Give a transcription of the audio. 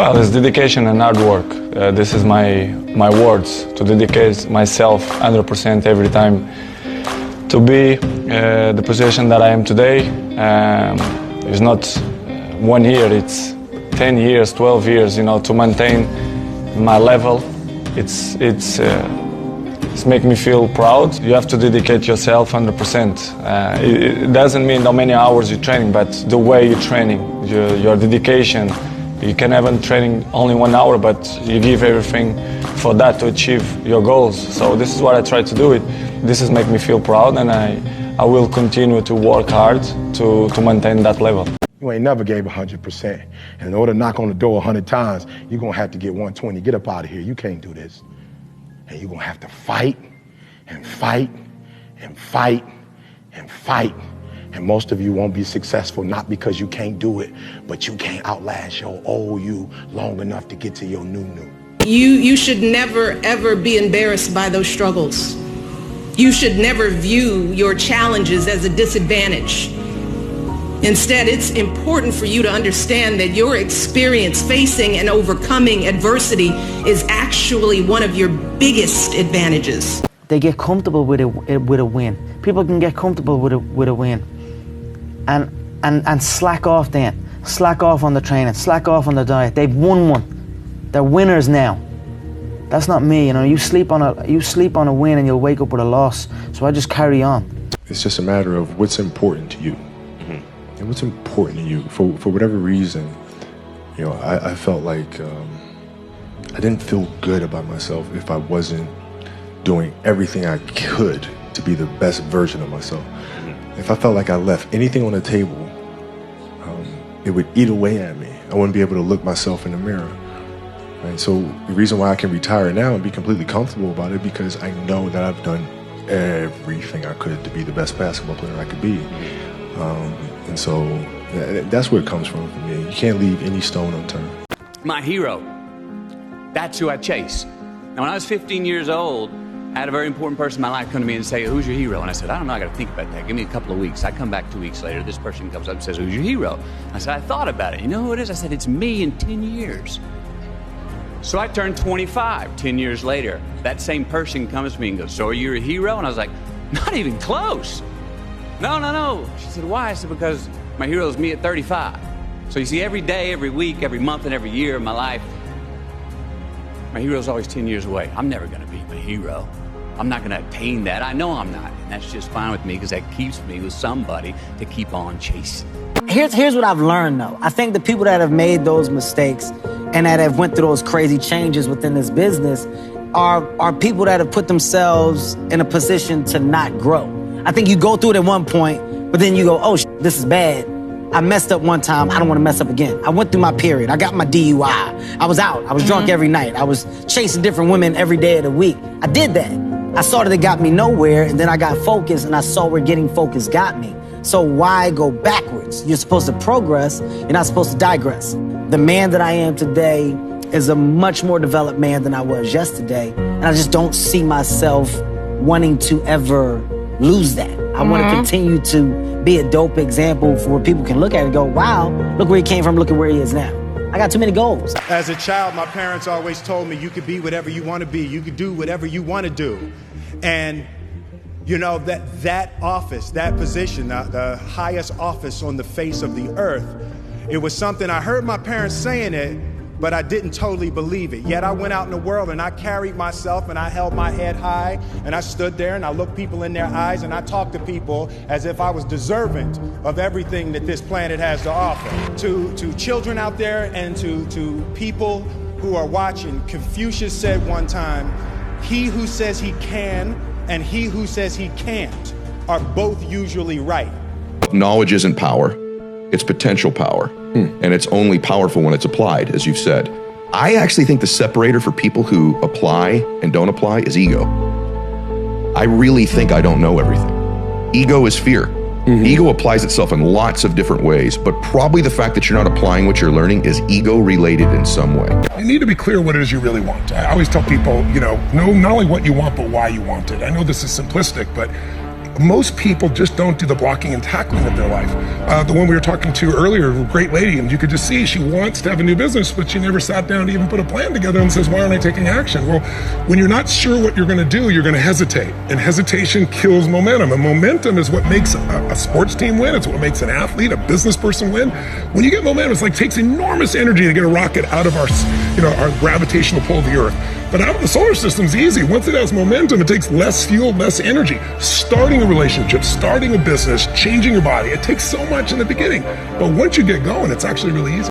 Well, it's dedication and hard work. This is my words, to dedicate myself 100% every time to be the position that I am today. It's not 1 year, it's 10 years, 12 years, to maintain my level. It's make me feel proud. You have to dedicate yourself 100%. It doesn't mean how many hours you're training, but the way you're training, your dedication. You can have a training only 1 hour, but you give everything for that to achieve your goals. So this is what I try to do. This is make me feel proud, and I will continue to work hard to maintain that level. You ain't never gave 100%. And in order to knock on the door 100 times, you're gonna have to get 120. Get up out of here. You can't do this. And you're gonna have to fight and fight and fight and fight. And most of you won't be successful, not because you can't do it, but you can't outlast your old you long enough to get to your new. You should never, ever be embarrassed by those struggles. You should never view your challenges as a disadvantage. Instead, it's important for you to understand that your experience facing and overcoming adversity is actually one of your biggest advantages. They get comfortable with a win. People can get comfortable with a win. And slack off then. Slack off on the training, slack off on the diet. They've won one. They're winners now. That's not me, you sleep on a win and you'll wake up with a loss. So I just carry on. It's just a matter of what's important to you. And what's important to you. For whatever reason, I felt like I didn't feel good about myself if I wasn't doing everything I could to be the best version of myself. If I felt like I left anything on the table, it would eat away at me. I wouldn't be able to look myself in the mirror. Right? So the reason why I can retire now and be completely comfortable about it, because I know that I've done everything I could to be the best basketball player I could be. And so that's where it comes from for me. You can't leave any stone unturned. My hero, that's who I chase. Now, when I was 15 years old, I had a very important person in my life come to me and say, who's your hero? And I said, I don't know, I got to think about that. Give me a couple of weeks. I come back 2 weeks later. This person comes up and says, who's your hero? I said, I thought about it. You know who it is? I said, it's me in 10 years. So I turned 25 10 years later. That same person comes to me and goes, so are you a hero? And I was like, not even close. No. She said, why? I said, because my hero is me at 35. So you see, every day, every week, every month, and every year of my life, my hero is always 10 years away. I'm never going to be my hero. I'm not going to attain that. I know I'm not. And that's just fine with me, because that keeps me with somebody to keep on chasing. Here's what I've learned, though. I think the people that have made those mistakes and that have went through those crazy changes within this business are people that have put themselves in a position to not grow. I think you go through it at one point, but then you go, oh, this is bad. I messed up one time. I don't want to mess up again. I went through my period. I got my DUI. I was out. I was drunk every night. I was chasing different women every day of the week. I did that. I saw that it got me nowhere, and then I got focused, and I saw where getting focused got me. So why go backwards? You're supposed to progress. You're not supposed to digress. The man that I am today is a much more developed man than I was yesterday, and I just don't see myself wanting to ever lose that. I want to continue to be a dope example for where people can look at it and go, wow, look where he came from, look at where he is now. I got too many goals. As a child, my parents always told me you could be whatever you want to be. You could do whatever you want to do. And that office, that position, the highest office on the face of the earth, it was something I heard my parents saying it, but I didn't totally believe it. Yet I went out in the world and I carried myself and I held my head high and I stood there and I looked people in their eyes and I talked to people as if I was deserving of everything that this planet has to offer. To children out there and to people who are watching, Confucius said one time, he who says he can and he who says he can't are both usually right. Knowledge isn't power, it's potential power. And it's only powerful when it's applied, as you've said. I actually think the separator for people who apply and don't apply is ego. I really think I don't know everything. Ego is fear. Ego applies itself in lots of different ways, but probably the fact that you're not applying what you're learning is ego related in some way. You need to be clear what it is you really want. I always tell people, know not only what you want, but why you want it. I know this is simplistic, but most people just don't do the blocking and tackling of their life. The one we were talking to earlier, a great lady, and you could just see she wants to have a new business, but she never sat down to even put a plan together and says, why aren't I taking action? Well, when you're not sure what you're going to do, you're going to hesitate. And hesitation kills momentum. And momentum is what makes a sports team win. It's what makes an athlete, a business person win. When you get momentum, it's like takes enormous energy to get a rocket out of our gravitational pull of the Earth. But out of the solar system's easy. Once it has momentum, it takes less fuel, less energy. Starting a relationship, starting a business, changing your body, it takes so much in the beginning. But once you get going, it's actually really easy.